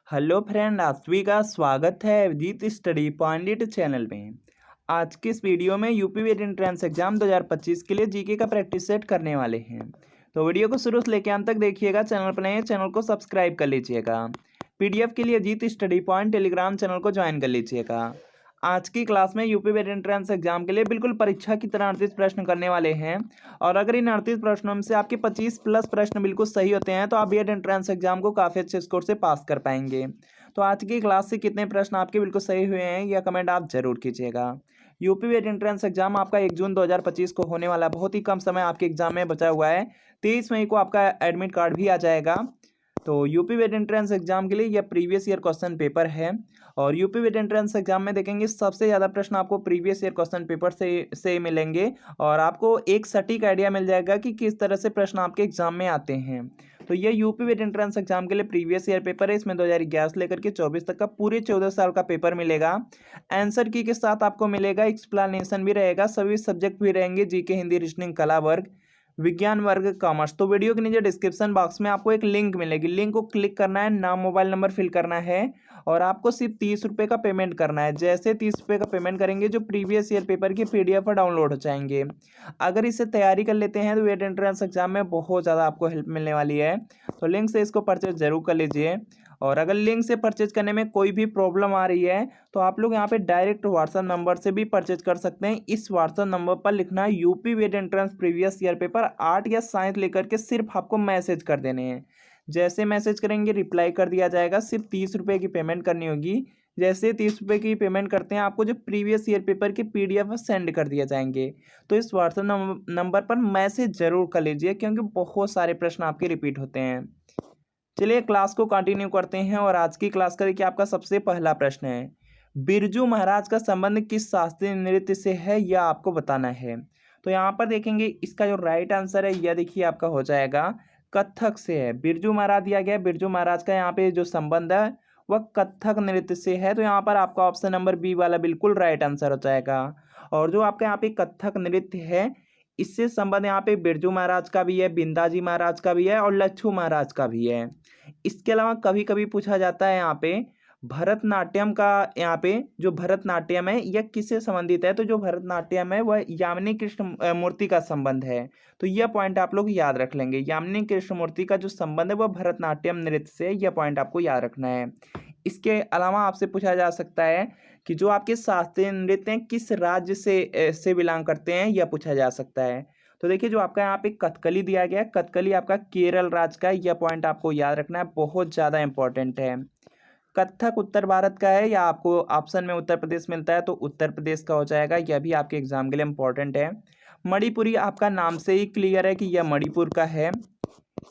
Hello friend, आप सभी का स्वागत है अभिजीत स्टडी पॉइंट चैनल में। आज की इस वीडियो में यूपी वेट एंट्रेंस एग्जाम 2025 के लिए जीके का प्रैक्टिस सेट करने वाले हैं। तो वीडियो को शुरू से लेकर अंत तक देखिएगा। चैनल पर नए हैं, चैनल को सब्सक्राइब कर लीजिएगा। पीडीएफ के लिए Abhijeet study point Telegram channel को ज्वाइन कर लीजिएगा। आज की क्लास में यूपी वेट एंट्रेंस एग्जाम के लिए बिल्कुल परीक्षा की तरह 38 प्रश्न करने वाले हैं। और अगर इन 38 प्रश्नों में से आपके 25 प्लस प्रश्न बिल्कुल सही होते हैं तो आप वेट एंट्रेंस एग्जाम को काफ़ी अच्छे स्कोर से पास कर पाएंगे। तो आज की क्लास से कितने प्रश्न आपके बिल्कुल सही हुए हैं यह कमेंट आप जरूर कीजिएगा। यूपी वेट एंट्रेंस एग्जाम आपका 1 जून 2025 को होने वाला, बहुत ही कम समय आपके एग्जाम में बचा हुआ है। 23 मई को आपका एडमिट कार्ड भी आ जाएगा। तो यूपी वेट एंट्रेंस एग्जाम के लिए यह प्रीवियस ईयर क्वेश्चन पेपर है। और यूपी वेट एंट्रेंस एग्जाम में देखेंगे सबसे ज़्यादा प्रश्न आपको प्रीवियस ईयर क्वेश्चन पेपर से मिलेंगे। और आपको एक सटीक आइडिया मिल जाएगा कि किस तरह से प्रश्न आपके एग्जाम में आते हैं। तो ये यूपी वेट एंट्रेंस एग्जाम के लिए प्रीवियस ईयर पेपर है। इसमें 2011 से लेकर के 24 तक का पूरे 14 साल का पेपर मिलेगा। आंसर की के साथ आपको मिलेगा एक्सप्लेनेशन भी रहेगा, सभी सब्जेक्ट भी रहेंगे, जीके, हिंदी, रीजनिंग, कला वर्ग, विज्ञान वर्ग, कॉमर्स। तो वीडियो के नीचे डिस्क्रिप्शन बॉक्स में आपको एक लिंक मिलेगी, लिंक को क्लिक करना है, नाम मोबाइल नंबर फिल करना है और आपको सिर्फ 30 रुपये का पेमेंट करना है। जैसे 30 रुपये का पेमेंट करेंगे जो प्रीवियस ईयर पेपर की PDF डाउनलोड हो जाएंगे। अगर इससे तैयारी कर लेते हैं तो वेट एंट्रेंस एग्जाम में बहुत ज़्यादा आपको हेल्प मिलने वाली है। तो लिंक से इसको परचेज जरूर कर लीजिए। और अगर लिंक से परचेज करने में कोई भी प्रॉब्लम आ रही है तो आप लोग यहाँ पे डायरेक्ट व्हाट्सएप नंबर से भी परचेज कर सकते हैं। इस व्हाट्सएप नंबर पर लिखना है UP wet entrance previous year paper art या साइंस लेकर के सिर्फ आपको मैसेज कर देने हैं। जैसे मैसेज करेंगे रिप्लाई कर दिया जाएगा। सिर्फ 30 रुपये की पेमेंट करनी होगी। जैसे 30 रुपये की पेमेंट करते हैं आपको जो प्रीवियस ईयर पेपर के PDF सेंड कर दिया जाएंगे। तो इस व्हाट्सएप नंबर पर मैसेज जरूर कर लीजिए क्योंकि बहुत सारे प्रश्न आपके रिपीट होते हैं। चलिए क्लास को कंटिन्यू करते हैं। और आज की क्लास का देखिए आपका सबसे पहला प्रश्न है, बिरजू महाराज का संबंध किस शास्त्रीय नृत्य से है यह आपको बताना है। तो यहाँ पर देखेंगे इसका जो राइट आंसर है यह देखिए आपका हो जाएगा कथक से है। बिरजू महाराज दिया गया, बिरजू महाराज का यहाँ पे जो संबंध है वह कथक नृत्य से है। तो यहाँ पर आपका ऑप्शन नंबर बी वाला बिल्कुल राइट आंसर हो जाएगा। और जो आपका यहाँ पे कथक नृत्य है इससे संबंध यहाँ पे बिरजू महाराज का भी है, बिंदाजी महाराज का भी है और लच्छू महाराज का भी है। इसके अलावा कभी कभी पूछा जाता है यहाँ पे भरतनाट्यम का, यहाँ पे जो भरतनाट्यम है यह किससे संबंधित है। तो जो भरतनाट्यम है वह यामिनी कृष्ण मूर्ति का संबंध है। तो यह पॉइंट आप लोग याद रख लेंगे, यामिनी कृष्ण मूर्ति का जो संबंध है वह भरतनाट्यम नृत्य से, यह पॉइंट आपको याद रखना है। इसके अलावा आपसे पूछा जा सकता है कि जो आपके शास्त्रीय नृत्य हैं किस राज्य से बिलोंग करते हैं, यह पूछा जा सकता है। तो देखिए जो आपका यहाँ पे कथकली दिया गया है, कथकली आपका केरल राज्य का है, यह पॉइंट आपको याद रखना है, बहुत ज़्यादा इंपॉर्टेंट है। कथक उत्तर भारत का है या आपको ऑप्शन में उत्तर प्रदेश मिलता है तो उत्तर प्रदेश का हो जाएगा, यह भी आपके एग्जाम के लिए इंपॉर्टेंट है। मणिपुरी आपका नाम से ही क्लियर है कि यह मणिपुर का है।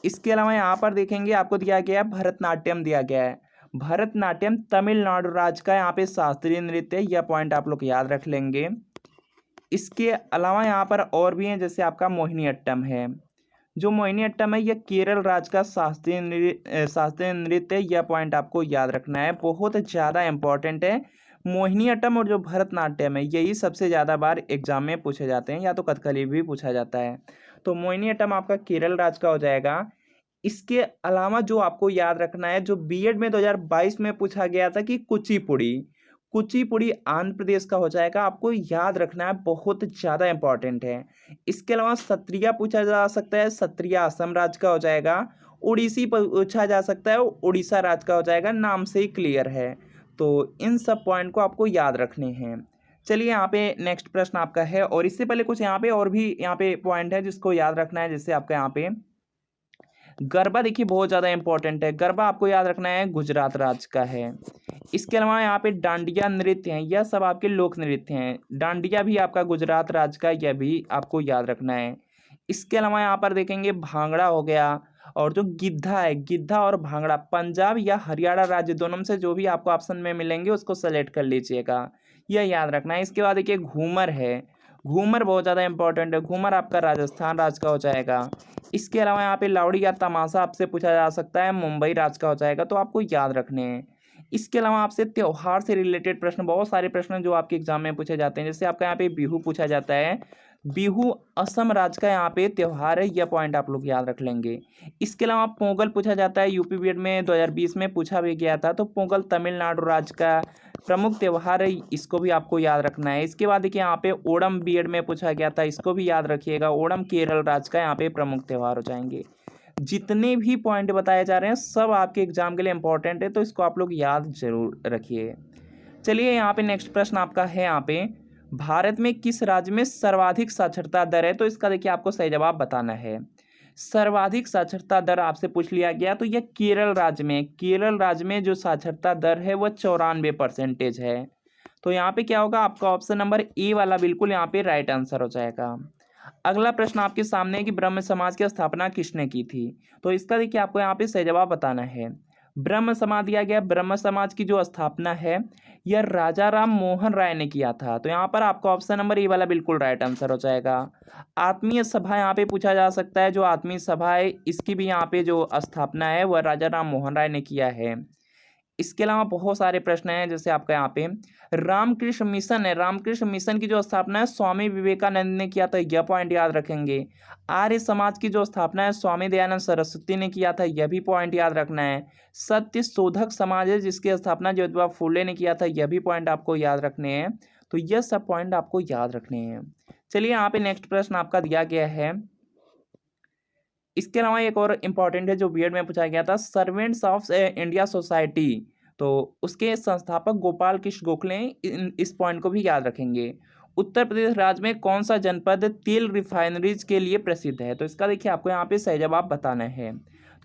इसके अलावा यहाँ पर देखेंगे आपको दिया गया है भरतनाट्यम दिया गया है। भरतनाट्यम तमिलनाडु राज्य का यहाँ पे शास्त्रीय नृत्य है, यह पॉइंट आप लोग याद रख लेंगे। इसके अलावा यहाँ पर और भी हैं, जैसे आपका मोहिनीअट्टम है। जो मोहिनीअट्टम है यह केरल राज्य का शास्त्रीय नृत्य है, यह पॉइंट आपको याद रखना है, बहुत ज़्यादा इंपॉर्टेंट है। मोहिनीअट्टम और जो भरतनाट्यम है यही सबसे ज़्यादा बार एग्जाम में पूछे जाते हैं, या तो कथकली भी पूछा जाता है। तो मोहिनीअट्टम आपका केरल राज्य का हो जाएगा। इसके अलावा जो आपको याद रखना है, जो बीएड में 2022 में पूछा गया था कि कुचिपुड़ी, कुचिपुड़ी आंध्र प्रदेश का हो जाएगा, आपको याद रखना है, बहुत ज़्यादा इंपॉर्टेंट है। इसके अलावा सत्रिया पूछा जा सकता है, सत्रिया असम राज्य का हो जाएगा। उड़ीसी पूछा जा सकता है, उड़ीसा राज्य का हो जाएगा, नाम से ही क्लियर है। तो इन सब पॉइंट को आपको याद रखने हैं। चलिए यहाँ पे नेक्स्ट प्रश्न आपका है। और इससे पहले कुछ यहाँ पे और भी यहाँ पे पॉइंट है जिसको याद रखना है। जैसे आपका यहाँ पे गरबा देखिए बहुत ज़्यादा इंपॉर्टेंट है, गरबा आपको याद रखना है गुजरात राज्य का है। इसके अलावा यहाँ पे डांडिया नृत्य हैं, यह सब आपके लोक नृत्य हैं। डांडिया भी आपका गुजरात राज्य का, यह भी आपको याद रखना है। इसके अलावा यहाँ पर देखेंगे भांगड़ा हो गया। और जो गिद्धा है, गिद्धा और भांगड़ा पंजाब या हरियाणा राज्य दोनों में से जो भी आपको ऑप्शन में मिलेंगे उसको सेलेक्ट कर लीजिएगा, यह याद रखना है। इसके बाद देखिए घूमर है, घूमर बहुत ज़्यादा इंपॉर्टेंट है, घूमर आपका राजस्थान राज्य का हो जाएगा। इसके अलावा यहाँ पे लावड़ी या तमाशा आपसे पूछा जा सकता है, मुंबई राज्य का हो जाएगा, तो आपको याद रखने हैं। इसके अलावा आपसे त्यौहार से रिलेटेड प्रश्न, बहुत सारे प्रश्न जो आपके एग्जाम में पूछे जाते हैं। जैसे आपका यहाँ पे बिहू पूछा जाता है, बिहू असम राज्य का यहाँ पे त्यौहार है, यह पॉइंट आप लोग याद रख लेंगे। इसके अलावा पोंगल पूछा जाता है, यूपी बीएड में 2020 में पूछा भी गया था, तो पोंगल तमिलनाडु राज्य का प्रमुख त्यौहार है, इसको भी आपको याद रखना है। इसके बाद देखिए यहाँ पे ओणम बीएड में पूछा गया था, इसको भी याद रखिएगा। ओणम केरल राज्य का यहाँ पे प्रमुख त्यौहार हो जाएंगे। जितने भी पॉइंट बताए जा रहे हैं सब आपके एग्जाम के लिए इंपॉर्टेंट है, तो इसको आप लोग याद जरूर रखिए। चलिए यहाँ पे नेक्स्ट प्रश्न आपका है यहाँ पे, भारत में किस राज्य में सर्वाधिक साक्षरता दर है? तो इसका देखिए आपको सही जवाब बताना है। सर्वाधिक साक्षरता दर आपसे पूछ लिया गया, तो यह केरल राज्य में, केरल राज्य में जो साक्षरता दर है वह 94% है। तो यहाँ पे क्या होगा, आपका ऑप्शन नंबर ए वाला बिल्कुल यहाँ पे राइट आंसर हो जाएगा। अगला प्रश्न आपके सामने है कि ब्रह्म समाज की स्थापना किसने की थी? तो इसका देखिए आपको यहाँ पे सही जवाब बताना है। ब्रह्म समाज दिया गया, ब्रह्म समाज की जो स्थापना है यह राजा राम मोहन राय ने किया था। तो यहाँ पर आपका ऑप्शन नंबर ए वाला बिल्कुल राइट आंसर हो जाएगा। आत्मीय सभा यहाँ पे पूछा जा सकता है, जो आत्मीय सभा है इसकी भी यहाँ पे जो स्थापना है वह राजा राम मोहन राय ने किया है। इसके अलावा बहुत सारे प्रश्न हैं, जैसे आपका यहाँ पे रामकृष्ण मिशन है, रामकृष्ण मिशन की जो स्थापना है स्वामी विवेकानंद ने किया था, यह पॉइंट याद रखेंगे। आर्य समाज की जो स्थापना है स्वामी दयानंद सरस्वती ने किया था, यह भी पॉइंट याद रखना है। सत्य शोधक समाज है जिसकी स्थापना ज्योतिबा फूले ने किया था, यह भी पॉइंट आपको याद रखने हैं। तो यह सब पॉइंट आपको याद रखने हैं। चलिए यहाँ पे नेक्स्ट प्रश्न आपका दिया गया है। इसके अलावा एक और इम्पॉर्टेंट है जो बीएड में पूछा गया था, सर्वेंट्स ऑफ इंडिया सोसाइटी, तो उसके संस्थापक गोपाल कृष्ण गोखले, इस पॉइंट को भी याद रखेंगे। उत्तर प्रदेश राज्य में कौन सा जनपद तेल रिफाइनरीज के लिए प्रसिद्ध है? तो इसका देखिए आपको यहाँ पे सही जवाब बताना है।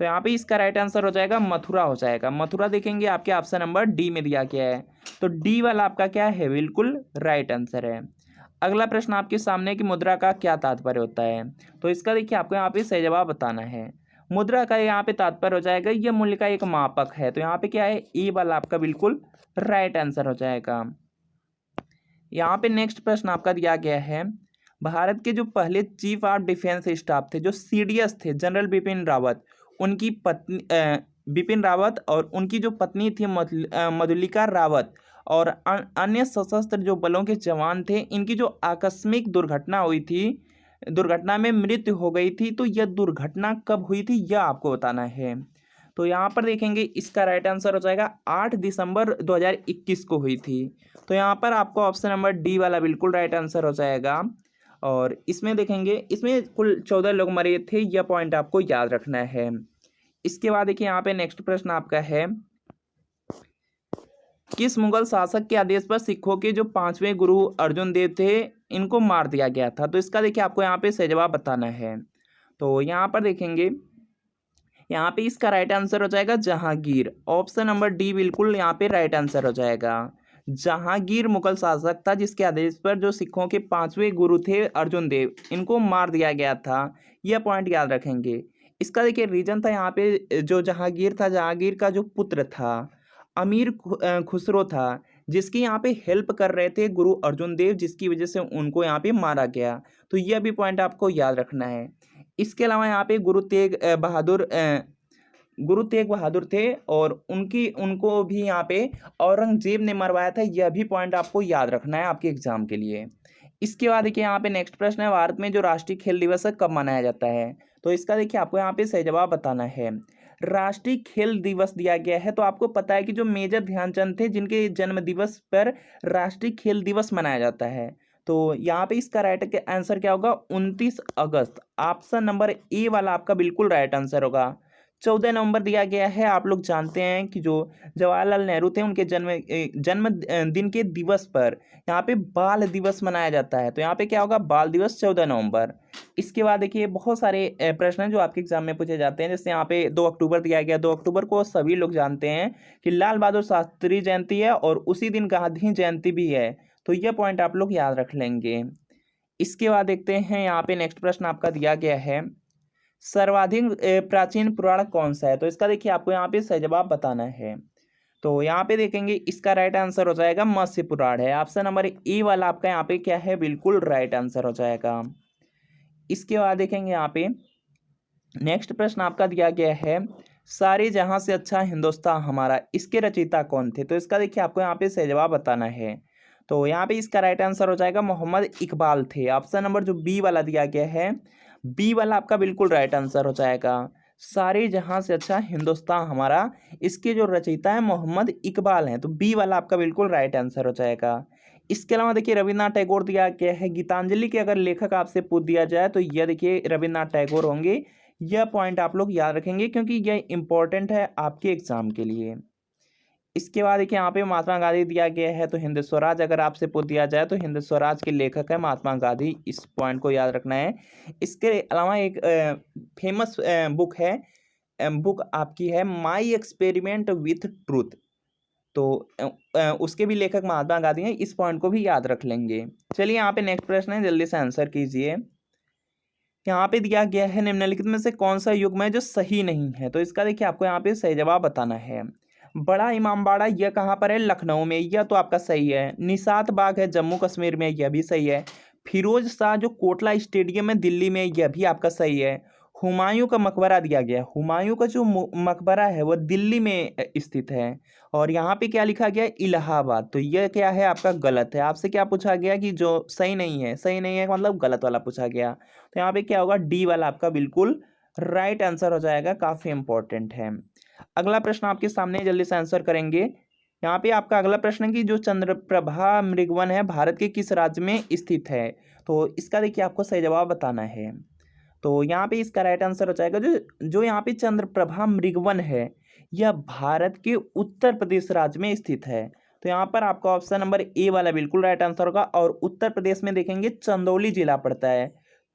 तो यहाँ पे इसका राइट आंसर हो जाएगा मथुरा हो जाएगा। मथुरा देखेंगे आपके ऑप्शन नंबर डी में दिया गया है, तो डी वाला आपका क्या है, बिल्कुल राइट आंसर है। अगला प्रश्न आपके सामने कि मुद्रा का क्या तात्पर्य होता है? तो इसका देखिए आपको यहाँ पे सही जवाब बताना है। मुद्रा का यहाँ पे तात्पर्य हो जाएगा यह मूल्य का एक मापक है, तो यहाँ पे क्या है, ए वाला आपका बिल्कुल राइट आंसर हो जाएगा। यहाँ पे नेक्स्ट प्रश्न आपका दिया गया है, भारत के जो पहले चीफ ऑफ डिफेंस स्टाफ थे, जो सीडीएस थे, जनरल बिपिन रावत, उनकी पत्नी बिपिन रावत और उनकी जो पत्नी थी मधुलिका रावत और अन्य सशस्त्र जो बलों के जवान थे, इनकी जो आकस्मिक दुर्घटना हुई थी, दुर्घटना में मृत्यु हो गई थी, तो यह दुर्घटना कब हुई थी यह आपको बताना है। तो यहाँ पर देखेंगे इसका राइट आंसर हो जाएगा 8 दिसंबर 2021 को हुई थी। तो यहाँ पर आपको ऑप्शन नंबर डी वाला बिल्कुल राइट आंसर हो जाएगा। और इसमें देखेंगे इसमें कुल 14 लोग मरे थे, यह पॉइंट आपको याद रखना है। इसके बाद देखिए यहाँ पे नेक्स्ट प्रश्न आपका है, किस मुगल शासक के आदेश पर सिखों के जो 5वें गुरु अर्जुन देव थे इनको मार दिया गया था? तो इसका देखिए आपको यहाँ पे सही जवाब बताना है। तो यहाँ पर देखेंगे यहाँ पे इसका राइट आंसर हो जाएगा जहांगीर। ऑप्शन नंबर डी बिल्कुल यहाँ पे राइट आंसर हो जाएगा। जहांगीर मुगल शासक था जिसके आदेश पर जो सिखों के 5वें गुरु थे अर्जुन देव, इनको मार दिया गया था, यह पॉइंट याद रखेंगे। इसका देखिए रीजन था यहाँ पे, जो जहांगीर था, जहांगीर का जो पुत्र था अमीर खुसरो था, जिसकी यहाँ पे हेल्प कर रहे थे गुरु अर्जुन देव, जिसकी वजह से उनको यहाँ पे मारा गया। तो यह भी पॉइंट आपको याद रखना है। इसके अलावा यहाँ पे गुरु तेग बहादुर थे और उनको भी यहाँ पे औरंगजेब ने मरवाया था, यह भी पॉइंट आपको याद रखना है आपके एग्जाम के लिए। इसके बाद देखिए यहाँ पे नेक्स्ट प्रश्न है, भारत में जो राष्ट्रीय खेल दिवस है कब मनाया जाता है? तो इसका देखिए आपको यहाँ पे सही जवाब बताना है। राष्ट्रीय खेल दिवस दिया गया है, तो आपको पता है कि जो मेजर ध्यानचंद थे जिनके जन्म दिवस पर राष्ट्रीय खेल दिवस मनाया जाता है, तो यहाँ पे इसका राइट आंसर क्या होगा, 29 अगस्त। ऑप्शन नंबर ए वाला आपका बिल्कुल राइट आंसर होगा। 14 नवंबर दिया गया है, आप लोग जानते हैं कि जो जवाहरलाल नेहरू थे उनके जन्म दिन के दिवस पर यहाँ पे बाल दिवस मनाया जाता है, तो यहाँ पे क्या होगा, बाल दिवस 14 नवंबर। इसके बाद देखिए बहुत सारे प्रश्न हैं जो आपके एग्जाम में पूछे जाते हैं, जैसे यहाँ पे 2 अक्टूबर दिया गया। 2 अक्टूबर को सभी लोग जानते हैं कि लाल बहादुर शास्त्री जयंती है और उसी दिन गांधी जयंती भी है, तो यह पॉइंट आप लोग याद रख लेंगे। इसके बाद देखते हैं यहाँ पे नेक्स्ट प्रश्न आपका दिया गया है, सर्वाधिक प्राचीन पुराण कौन सा है? तो इसका देखिए आपको यहाँ पे सही जवाब बताना है। तो यहाँ पे देखेंगे इसका राइट आंसर हो जाएगा मत्स्य पुराण है। ऑप्शन नंबर ए वाला आपका यहाँ पे क्या है, बिल्कुल राइट आंसर हो जाएगा। इसके बाद देखेंगे यहाँ पे नेक्स्ट प्रश्न आपका दिया गया है, सारे जहां से अच्छा हिंदुस्तान हमारा, इसके रचयिता कौन थे? तो इसका देखिए आपको यहाँ पे सही जवाब बताना है। तो यहाँ पे इसका राइट आंसर हो जाएगा मोहम्मद इकबाल थे। ऑप्शन नंबर जो बी वाला दिया गया है, बी वाला आपका बिल्कुल राइट आंसर हो जाएगा। सारे जहां से अच्छा हिंदुस्तान हमारा, इसके जो रचयिता है मोहम्मद इकबाल हैं, तो बी वाला आपका बिल्कुल राइट आंसर हो जाएगा। इसके अलावा देखिए रविन्द्रनाथ टैगोर दिया गया है। गीतांजलि के अगर लेखक आपसे पूछ दिया जाए तो यह देखिए रविन्द्रनाथ टैगोर होंगे। यह पॉइंट आप लोग याद रखेंगे क्योंकि यह इंपॉर्टेंट है आपके एग्जाम के लिए। इसके बाद देखिए यहाँ पे महात्मा गांधी दिया गया है, तो हिंद स्वराज अगर आपसे पूछ दिया जाए तो हिंद स्वराज के लेखक है महात्मा गांधी, इस पॉइंट को याद रखना है। इसके अलावा एक फेमस बुक है, बुक आपकी है माई एक्सपेरिमेंट विथ ट्रूथ, तो उसके भी लेखक महात्मा गांधी हैं, इस पॉइंट को भी याद रख लेंगे। चलिए यहाँ पे नेक्स्ट प्रश्न है, जल्दी से आंसर कीजिए। यहाँ पे दिया गया है निम्नलिखित में से कौन सा युग्म है जो सही नहीं है, तो इसका देखिए आपको यहाँ पे सही जवाब बताना है। बड़ा इमामबाड़ा यह कहाँ पर है, लखनऊ में, यह तो आपका सही है। निशात बाग है जम्मू कश्मीर में, यह भी सही है। फिरोज शाह जो कोटला स्टेडियम है दिल्ली में, यह भी आपका सही है। हुमायूं का मकबरा दिया गया, हुमायूं का जो मकबरा है वह दिल्ली में स्थित है। और यहाँ पे क्या लिखा गया है, इलाहाबाद, तो यह क्या है आपका गलत है। आपसे क्या पूछा गया कि जो सही नहीं है, सही नहीं है मतलब गलत वाला पूछा गया, तो यहाँ पे क्या होगा, डी वाला आपका बिल्कुल राइट आंसर हो जाएगा, काफी इंपॉर्टेंट है। अगला प्रश्न आपके सामने, जल्दी से आंसर करेंगे। यहाँ पे आपका अगला प्रश्न है कि जो चंद्रप्रभा मृगवन है भारत के किस राज्य में स्थित है, तो इसका देखिए आपको सही जवाब बताना है। तो यहाँ पे इसका राइट आंसर हो जाएगा जो जो यहाँ पे चंद्रप्रभा मृगवन है, यह भारत के उत्तर प्रदेश राज्य में स्थित है। तो यहाँ पर आपका ऑप्शन नंबर ए वाला बिल्कुल राइट आंसर होगा। और उत्तर प्रदेश में देखेंगे चंदौली जिला पड़ता है,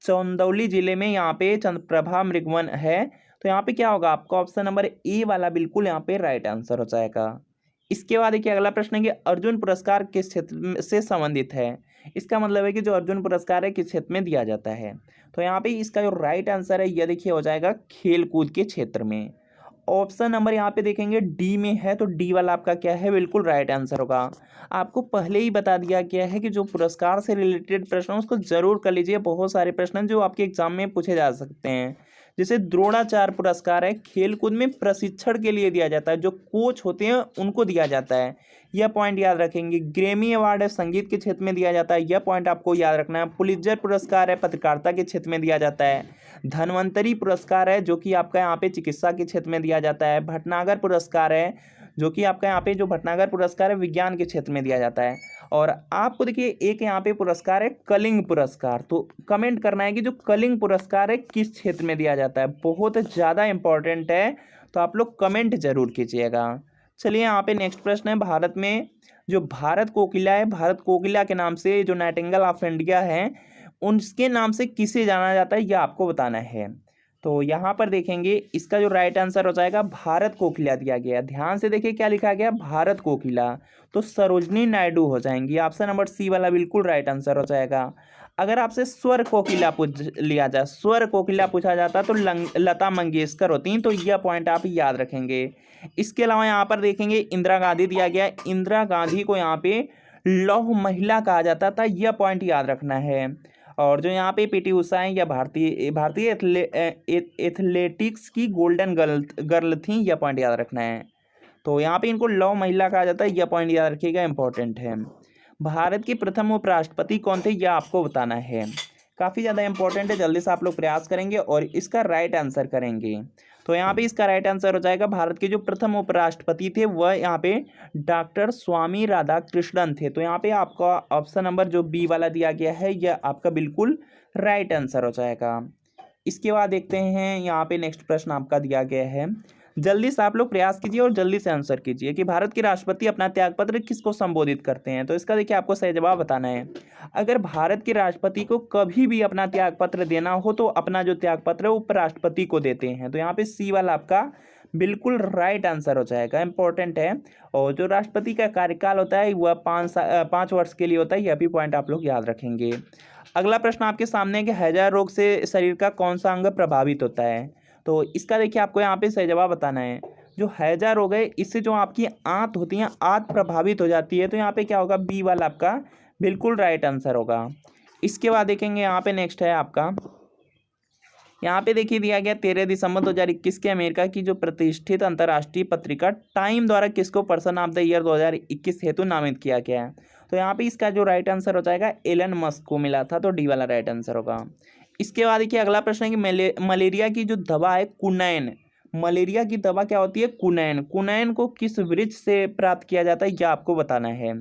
चंदौली जिले में यहाँ पे चंद्रप्रभा मृगवन है। तो यहाँ पे क्या होगा, आपका ऑप्शन नंबर ए वाला बिल्कुल यहाँ पे राइट आंसर हो जाएगा। इसके बाद देखिए अगला प्रश्न है कि अर्जुन पुरस्कार किस क्षेत्र से संबंधित है। इसका मतलब है कि जो अर्जुन पुरस्कार है किस क्षेत्र में दिया जाता है, तो यहाँ पे इसका जो राइट आंसर है यह देखिए हो जाएगा खेल कूद के क्षेत्र में। ऑप्शन नंबर यहाँ पे देखेंगे डी में है, तो डी वाला आपका क्या है, बिल्कुल राइट आंसर होगा। आपको पहले ही बता दिया गया है कि जो पुरस्कार से रिलेटेड प्रश्न है उसको जरूर कर लीजिए। बहुत सारे प्रश्न जो आपके एग्जाम में पूछे जा सकते हैं, जैसे द्रोणाचार्य पुरस्कार है खेलकूद में प्रशिक्षण के लिए दिया जाता है, जो कोच होते हैं उनको दिया जाता है, यह पॉइंट याद रखेंगे। ग्रैमी अवार्ड है संगीत के क्षेत्र में दिया जाता है, यह पॉइंट आपको याद रखना है। पुलित्जर पुरस्कार है पत्रकारिता के क्षेत्र में दिया जाता है। धन्वंतरी पुरस्कार है जो कि आपका यहाँ पे चिकित्सा के क्षेत्र में दिया जाता है। भटनागर पुरस्कार है जो कि आपका यहाँ पे जो भटनागर पुरस्कार है विज्ञान के क्षेत्र में दिया जाता है। और आपको देखिए एक यहाँ पे पुरस्कार है कलिंग पुरस्कार, तो कमेंट करना है कि जो कलिंग पुरस्कार है किस क्षेत्र में दिया जाता है, बहुत ज़्यादा इंपॉर्टेंट है, तो आप लोग कमेंट जरूर कीजिएगा। चलिए यहाँ पे नेक्स्ट प्रश्न है, भारत में जो भारत कोकिला है, भारत कोकिला के नाम से जो नाइटिंगेल ऑफ इंडिया है उनके नाम से किसे जाना जाता है, यह आपको बताना है। तो यहाँ पर देखेंगे इसका जो राइट आंसर हो जाएगा भारत कोकिला दिया गया। ध्यान से देखिए क्या लिखा गया, भारत कोकिला, तो सरोजनी नायडू हो जाएंगी। ऑप्शन नंबर सी वाला बिल्कुल राइट आंसर हो जाएगा। अगर आपसे स्वर कोकिला पूछ लिया जाए, स्वर कोकिला पूछा जाता तो लता मंगेशकर होती, तो यह पॉइंट आप याद रखेंगे। इसके अलावा यहाँ पर देखेंगे इंदिरा गांधी दिया गया, इंदिरा गांधी को यहाँ पे लौह महिला कहा जाता था, यह पॉइंट याद रखना है। और जो यहाँ पे पीटी उषा है या भारतीय एथलेटिक्स की गोल्डन गर्ल थी, यह पॉइंट याद रखना है। तो यहाँ पे इनको लौ महिला कहा जाता है, यह पॉइंट याद रखिएगा, इंपॉर्टेंट है। भारत के प्रथम उपराष्ट्रपति कौन थे, यह आपको बताना है, काफ़ी ज़्यादा इंपॉर्टेंट है। जल्दी से आप लोग प्रयास करेंगे और इसका राइट आंसर करेंगे। तो यहाँ पे इसका राइट आंसर हो जाएगा भारत के जो प्रथम उपराष्ट्रपति थे वह यहाँ पे डॉक्टर स्वामी राधाकृष्णन थे। तो यहाँ पे आपका ऑप्शन नंबर जो बी वाला दिया गया है यह आपका बिल्कुल राइट आंसर हो जाएगा। इसके बाद देखते हैं यहाँ पे नेक्स्ट प्रश्न आपका दिया गया है, जल्दी से आप लोग प्रयास कीजिए और जल्दी से आंसर कीजिए कि भारत के राष्ट्रपति अपना त्यागपत्र किसको संबोधित करते हैं। तो इसका देखिए आपको सही जवाब बताना है। अगर भारत के राष्ट्रपति को कभी भी अपना त्यागपत्र देना हो तो अपना जो त्यागपत्र है उपराष्ट्रपति को देते हैं। तो यहाँ पे सी वाला आपका बिल्कुल राइट आंसर हो जाएगा, इंपॉर्टेंट है। और जो राष्ट्रपति का कार्यकाल होता है वह 5 वर्ष के लिए होता है, यह भी पॉइंट आप लोग याद रखेंगे। अगला प्रश्न आपके सामने है कि हैजा रोग से शरीर का कौन सा अंग प्रभावित होता है। तो इसका देखिए आपको यहाँ पे सही जवाब बताना है। जो हैजा रोग है इससे जो आपकी आंत होती है, आंत प्रभावित हो जाती है, तो यहाँ पे क्या होगा, बी वाला आपका बिल्कुल राइट आंसर होगा। इसके बाद देखेंगे यहाँ पे नेक्स्ट है आपका, यहाँ पे देखिए दिया गया 13 दिसंबर 2021 के अमेरिका की जो प्रतिष्ठित अंतर्राष्ट्रीय पत्रिका टाइम द्वारा किसको पर्सन ऑफ द ईयर 2021 हेतु नामित किया गया है। तो यहाँ पे इसका जो राइट आंसर हो जाएगा एलन मस्क को मिला था, तो डी वाला राइट आंसर होगा। इसके बाद देखिए अगला प्रश्न है कि मलेरिया की जो दवा है कुनैन, मलेरिया की दवा क्या होती है कुनैन, कुनैन को किस वृक्ष से प्राप्त किया जाता है यह आपको बताना है।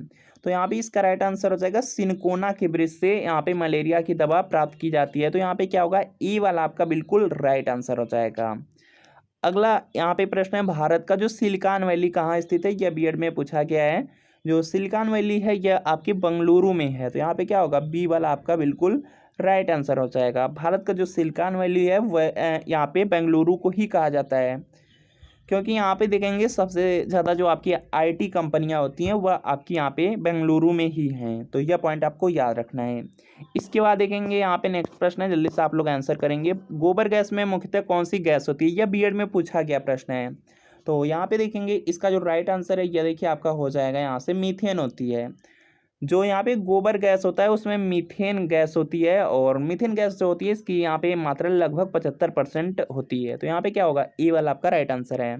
तो यहाँ पे इसका राइट आंसर हो जाएगा सिनकोना के वृक्ष से यहाँ पे मलेरिया की दवा प्राप्त की जाती है। तो यहाँ पे क्या होगा ए वाला आपका बिल्कुल राइट आंसर हो जाएगा। अगला यहाँ पे प्रश्न है भारत का जो सिलिकॉन वैली कहाँ स्थित है, यह बीएड में पूछा गया है। जो सिलिकॉन वैली है यह आपके बेंगलुरु में है। तो यहाँ पे क्या होगा बी वाला आपका बिल्कुल राइट आंसर हो जाएगा। भारत का जो सिलिकॉन वैली है वह यहाँ पे बेंगलुरु को ही कहा जाता है, क्योंकि यहाँ पे देखेंगे सबसे ज़्यादा जो आपकी आईटी कंपनियाँ होती हैं वह आपकी यहाँ पे बेंगलुरु में ही हैं। तो यह पॉइंट आपको याद रखना है। इसके बाद देखेंगे यहाँ पे नेक्स्ट प्रश्न है, जल्दी से आप लोग आंसर करेंगे। गोबर गैस में मुख्यतः कौन सी गैस होती है, यह बीएड में पूछा गया प्रश्न है। तो यहाँ पे देखेंगे इसका जो राइट आंसर है यह देखिए आपका हो जाएगा यहाँ से मीथेन होती है। जो यहाँ पे गोबर गैस होता है उसमें मीथेन गैस होती है, और मीथेन गैस जो होती है इसकी यहाँ पे मात्रा लगभग 75% होती है। तो यहाँ पे क्या होगा ए वाला आपका राइट आंसर है।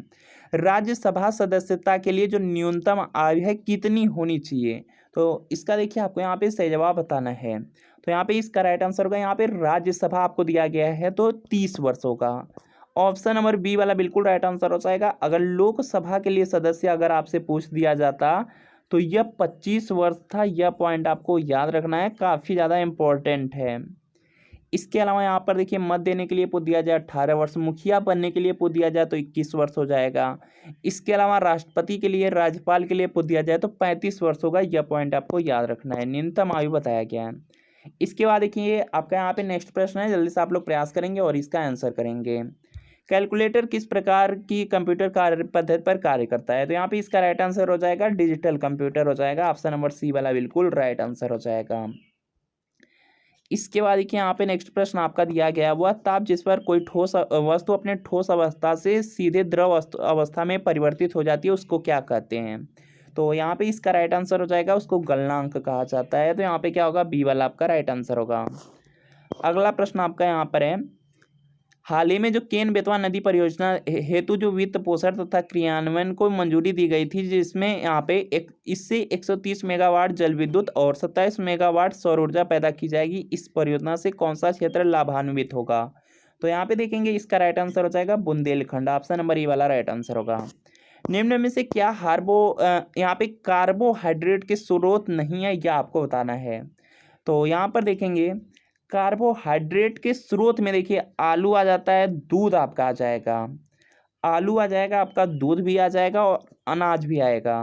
राज्यसभा सदस्यता के लिए जो न्यूनतम आयु है कितनी होनी चाहिए, तो इसका देखिए आपको यहाँ पे सही जवाब बताना है। तो यहाँ पे इसका राइट आंसर होगा यहाँ पे राज्यसभा आपको दिया गया है तो 30 वर्ष होगा। ऑप्शन नंबर बी वाला बिल्कुल राइट आंसर हो जाएगा। अगर लोकसभा के लिए सदस्य अगर आपसे पूछ दिया जाता तो यह 25 वर्ष था। यह पॉइंट आपको याद रखना है, काफ़ी ज़्यादा इम्पोर्टेंट है। इसके अलावा यहाँ पर देखिए मत देने के लिए पूछ दिया जाए 18 वर्ष, मुखिया बनने के लिए पूछ दिया जाए तो 21 वर्ष हो जाएगा। इसके अलावा राष्ट्रपति के लिए राज्यपाल के लिए पूछ दिया जाए तो 35 वर्ष होगा। यह पॉइंट आपको याद रखना है, न्यूनतम आयु बताया गया है। इसके बाद देखिए आपका यहाँ पे नेक्स्ट प्रश्न है, जल्दी से आप लोग प्रयास करेंगे और इसका आंसर करेंगे। कैलकुलेटर किस प्रकार की कंप्यूटर कार्य पद्धति पर कार्य करता है, तो यहाँ पे इसका राइट आंसर हो जाएगा डिजिटल कंप्यूटर हो जाएगा। ऑप्शन नंबर सी वाला बिल्कुल राइट आंसर हो जाएगा। इसके बाद देखिए यहाँ पे नेक्स्ट प्रश्न आपका दिया गया वह ताप जिस पर कोई ठोस वस्तु अपने ठोस अवस्था से सीधे द्रव अवस्था में परिवर्तित हो जाती है उसको क्या कहते हैं। तो यहाँ पे इसका राइट आंसर हो जाएगा उसको गलनांक कहा जाता है। तो यहाँ पे क्या होगा बी वाला आपका राइट आंसर होगा। अगला प्रश्न आपका यहाँ पर है, हाल ही में जो केन बेतवा नदी परियोजना हेतु जो वित्त पोषण तथा क्रियान्वयन को मंजूरी दी गई थी, जिसमें यहाँ पे इससे 130 मेगावाट जल विद्युत और 27 मेगावाट सौर ऊर्जा पैदा की जाएगी। इस परियोजना से कौन सा क्षेत्र लाभान्वित होगा, तो यहाँ पे देखेंगे इसका राइट आंसर हो जाएगा बुंदेलखंड। ऑप्शन नंबर ई वाला राइट आंसर होगा। निम्न में से क्या यहाँ पे कार्बोहाइड्रेट के स्रोत नहीं है यह आपको बताना है। तो यहाँ पर देखेंगे कार्बोहाइड्रेट के स्रोत में देखिए आलू आ जाता है, दूध आपका आ जाएगा, आलू आ जाएगा आपका, दूध भी आ जाएगा और अनाज भी आएगा।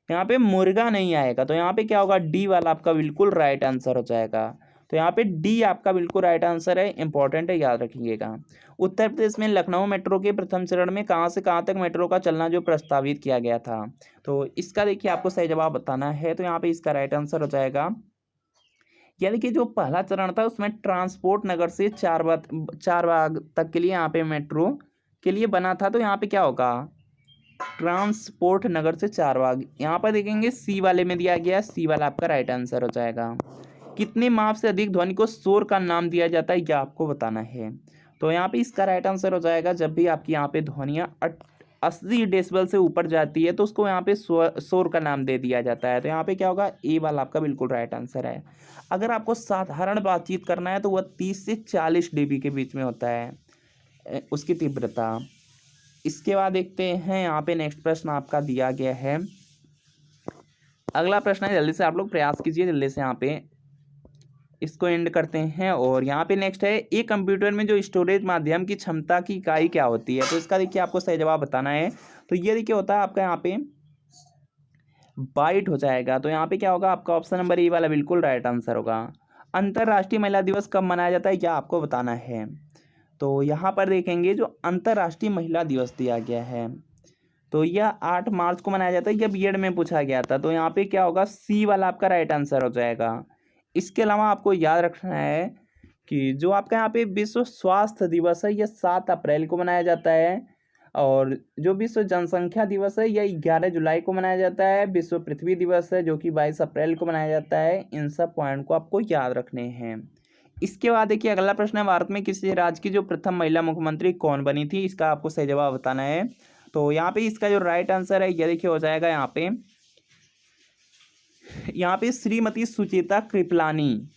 यहाँ पे मुर्गा नहीं आएगा। तो यहाँ पे क्या होगा डी वाला आपका बिल्कुल राइट आंसर हो जाएगा। तो यहाँ पे डी आपका बिल्कुल राइट आंसर है, इंपॉर्टेंट है, याद रखिएगा। उत्तर प्रदेश में लखनऊ मेट्रो के प्रथम चरण में कहाँ से कहाँ तक मेट्रो का चलना जो प्रस्तावित किया गया था, तो इसका देखिए आपको सही जवाब बताना है। तो यहाँ पे इसका राइट आंसर हो जाएगा, यानी कि जो पहला चरण था उसमें ट्रांसपोर्ट नगर से चारबाग तक के लिए यहाँ पे मेट्रो के लिए बना था। तो यहाँ पे क्या होगा ट्रांसपोर्ट नगर से चारबाग। यहाँ पर देखेंगे सी वाले में दिया गया, सी वाला आपका राइट आंसर हो जाएगा। कितने माप से अधिक ध्वनि को शोर का नाम दिया जाता है यह आपको बताना है। तो यहाँ पे इसका राइट आंसर हो जाएगा जब भी आपकी यहाँ पे ध्वनियाँ 80 डेसिबल से ऊपर जाती है तो उसको यहाँ पे शोर का नाम दे दिया जाता है। तो यहाँ पे क्या होगा ए वाला आपका बिल्कुल राइट आंसर है। अगर आपको साधारण बातचीत करना है तो वह 30 से 40 dB के बीच में होता है उसकी तीव्रता। इसके बाद देखते हैं यहाँ पे नेक्स्ट प्रश्न आपका दिया गया है। अगला प्रश्न है, जल्दी से आप लोग प्रयास कीजिए, जल्दी से यहाँ पे इसको एंड करते हैं। और यहाँ पे नेक्स्ट है, एक कंप्यूटर में जो स्टोरेज माध्यम की क्षमता की इकाई क्या होती है, तो इसका देखिए आपको सही जवाब बताना है। तो ये देखिए होता है आपका यहाँ पे बाइट हो जाएगा। तो यहाँ पे क्या होगा आपका ऑप्शन नंबर ए वाला बिल्कुल राइट आंसर होगा। अंतर्राष्ट्रीय महिला दिवस कब मनाया जाता है यह आपको बताना है। तो यहाँ पर देखेंगे जो अंतर्राष्ट्रीय महिला दिवस दिया गया है तो यह 8 मार्च को मनाया जाता है। यह बीएड में पूछा गया था। तो यहाँ पे क्या होगा सी वाला आपका राइट आंसर हो जाएगा। इसके अलावा आपको याद रखना है कि जो आपका यहाँ पे विश्व स्वास्थ्य दिवस है यह 7 अप्रैल को मनाया जाता है, और जो विश्व जनसंख्या दिवस है यह 11 जुलाई को मनाया जाता है। विश्व पृथ्वी दिवस है जो कि 22 अप्रैल को मनाया जाता है। इन सब पॉइंट को आपको याद रखने हैं। इसके बाद देखिए अगला प्रश्न है, भारत में किसी राज्य की जो प्रथम महिला मुख्यमंत्री कौन बनी थी, इसका आपको सही जवाब बताना है। तो यहाँ पे इसका जो राइट आंसर है ये देखिए हो जाएगा यहाँ पे श्रीमती सुचेता कृपलानी।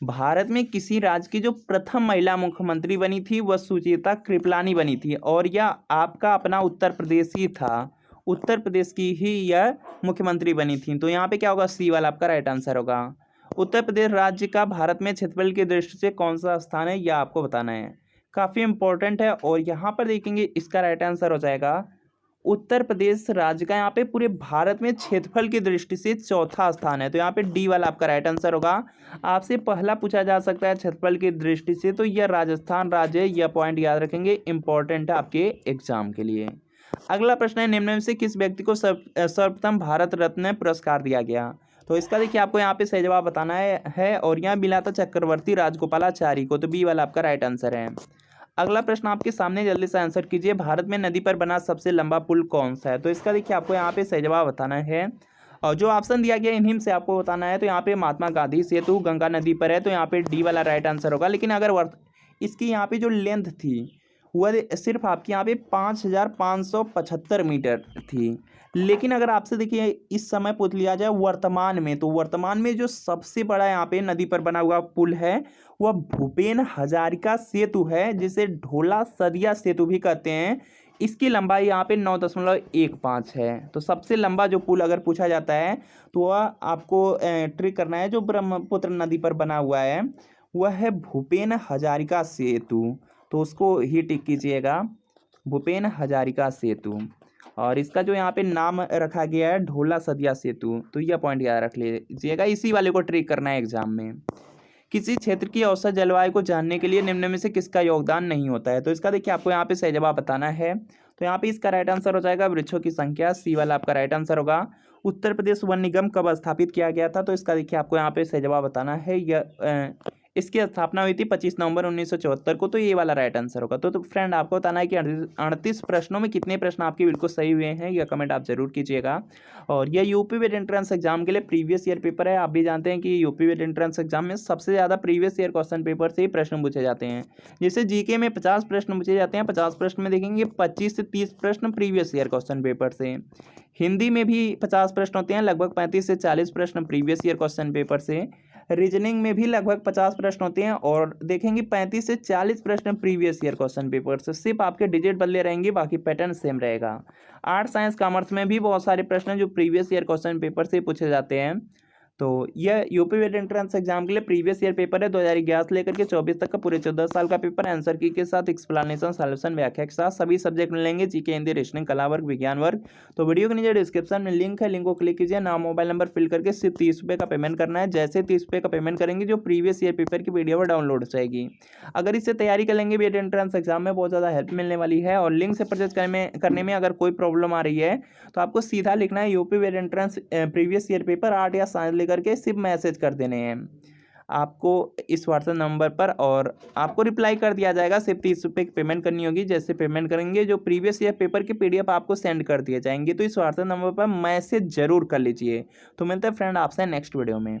भारत में किसी राज्य की जो प्रथम महिला मुख्यमंत्री बनी थी वह सुचेता कृपलानी बनी थी, और यह आपका अपना उत्तर प्रदेश ही था। उत्तर प्रदेश की ही यह मुख्यमंत्री बनी थी। तो यहाँ पे क्या होगा, सी वाला आपका राइट आंसर होगा। उत्तर प्रदेश राज्य का भारत में क्षेत्रफल की दृष्टि से कौन सा स्थान है, यह आपको बताना है। काफ़ी इंपॉर्टेंट है। और यहाँ पर देखेंगे इसका राइट आंसर हो जाएगा उत्तर प्रदेश राज्य का यहाँ पे पूरे भारत में क्षेत्रफल की दृष्टि से चौथा स्थान है। तो यहाँ पे डी वाला आपका राइट आंसर होगा। आपसे पहला पूछा जा सकता है क्षेत्रफल की दृष्टि से, तो यह राजस्थान राज्य है। यह पॉइंट याद रखेंगे, इंपॉर्टेंट है आपके एग्जाम के लिए। अगला प्रश्न है, निम्न में से किस व्यक्ति को सर्वप्रथम भारत रत्न पुरस्कार दिया गया। तो इसका देखिए आपको यहाँ पे सही जवाब बताना है और यहाँ मिला था चक्रवर्ती राजगोपालाचारी को। तो बी वाला आपका राइट आंसर है। अगला प्रश्न आपके सामने, जल्दी से आंसर कीजिए। भारत में नदी पर बना सबसे लंबा पुल कौन सा है। तो इसका देखिए आपको यहाँ पे सही जवाब बताना है, और जो ऑप्शन दिया गया इन्हीं से आपको बताना है। तो यहाँ पे महात्मा गांधी सेतु गंगा नदी पर है, तो यहाँ पे डी वाला राइट आंसर होगा। लेकिन अगर इसकी यहाँ पे जो लेंथ थी वह सिर्फ आपकी यहाँ पे 5575 मीटर थी। लेकिन अगर आपसे देखिए इस समय पूछ लिया जाए वर्तमान में, तो वर्तमान में जो सबसे बड़ा यहाँ पे नदी पर बना हुआ पुल है वह भूपेन हजारिका सेतु है, जिसे ढोला सदिया सेतु भी कहते हैं। इसकी लंबाई यहाँ पे 9.15 है। तो सबसे लंबा जो पुल अगर पूछा जाता है तो वह आपको ट्रिक करना है, जो ब्रह्मपुत्र नदी पर बना हुआ है वह है भूपेन हजारिका सेतु। तो उसको ही टिक कीजिएगा, भूपेन हजारिका सेतु। और इसका जो यहाँ पे नाम रखा गया है ढोला सदिया सेतु। तो यह पॉइंट याद रख लीजिएगा, इसी वाले को ट्रिक करना है एग्जाम में। किसी क्षेत्र की औसत जलवायु को जानने के लिए निम्न में से किसका योगदान नहीं होता है। तो इसका देखिए आपको यहाँ पे सही जवाब बताना है। तो यहाँ पे इसका राइट आंसर हो जाएगा वृक्षों की संख्या, सी वाला आपका राइट आंसर होगा। उत्तर प्रदेश वन निगम कब स्थापित किया गया था। तो इसका देखिए आपको यहाँ पे सही जवाब बताना है। यह इसकी स्थापना हुई थी 25 नवंबर 1974 को। तो ये वाला राइट आंसर होगा। तो फ्रेंड आपको बताना है कि 38 प्रश्नों में कितने प्रश्न आपके बिल्कुल सही हुए हैं, यह कमेंट आप जरूर कीजिएगा। और यह यूपी वेट एंट्रेंस एग्जाम के लिए प्रीवियस ईयर पेपर है। आप भी जानते हैं कि यूपी वेट एंट्रेंस एग्जाम में सबसे ज़्यादा प्रीवियस ईयर क्वेश्चन पेपर से ही प्रश्न पूछे जाते हैं। जैसे जीके में 50 प्रश्न पूछे जाते हैं, 50 प्रश्न में देखेंगे 25 से 30 प्रश्न प्रीवियस ईयर क्वेश्चन पेपर से। हिंदी में भी 50 प्रश्न होते हैं, लगभग 35 से 40 प्रश्न प्रीवियस ईयर क्वेश्चन पेपर से। रीजनिंग में भी लगभग 50 प्रश्न होते हैं और देखेंगे 35 से 40 प्रश्न प्रीवियस ईयर क्वेश्चन पेपर से। सिर्फ आपके डिजिट बदले रहेंगे, बाकी पैटर्न सेम रहेगा। आर्ट्स साइंस कॉमर्स में भी बहुत सारे प्रश्न जो प्रीवियस ईयर क्वेश्चन पेपर से पूछे जाते हैं। तो यह यूपी वेट एंट्रेंस एग्जाम के लिए प्रीवियस ईयर पेपर है, 2011 से लेकर के 24 तक का पूरे 14 साल का पेपर। आंसर की के साथ एक्सप्लेनेशन, सॉल्यूशन, व्याख्या के साथ सभी सब्जेक्ट मिलेंगे, जीके, हिंदी, रीजनिंग, कला वर्ग, विज्ञान वर्ग। तो वीडियो के नीचे डिस्क्रिप्शन में लिंक है, लिंक को क्लिक कीजिए। नाम, मोबाइल नंबर फिल करके सिर्फ 30 रुपये का पेमेंट करना है। जैसे 30 रुपये का पेमेंट करेंगे जो प्रीवियस ईयर पेपर की पीडीएफ डाउनलोड हो जाएगी। अगर इससे तैयारी करेंगे वेट एंट्रेंस एग्जाम में बहुत ज़्यादा हेल्प मिलने वाली है। और लिंक से परचेज करने में अगर कोई प्रॉब्लम आ रही है तो आपको सीधा लिखना है UP wet entrance previous year paper art या साइंस लेकर के सिर्फ मैसेज कर देने हैं आपको इस व्हाट्सएप नंबर पर, और आपको रिप्लाई कर दिया जाएगा। सिर्फ 30 रुपये की पेमेंट करनी होगी। जैसे पेमेंट करेंगे जो प्रीवियस ईयर पेपर की पीडीएफ आपको सेंड कर दिए जाएंगे। तो इस व्हाट्सएप नंबर पर मैसेज जरूर कर लीजिए। तो मिलते हैं फ्रेंड आपसे नेक्स्ट वीडियो में।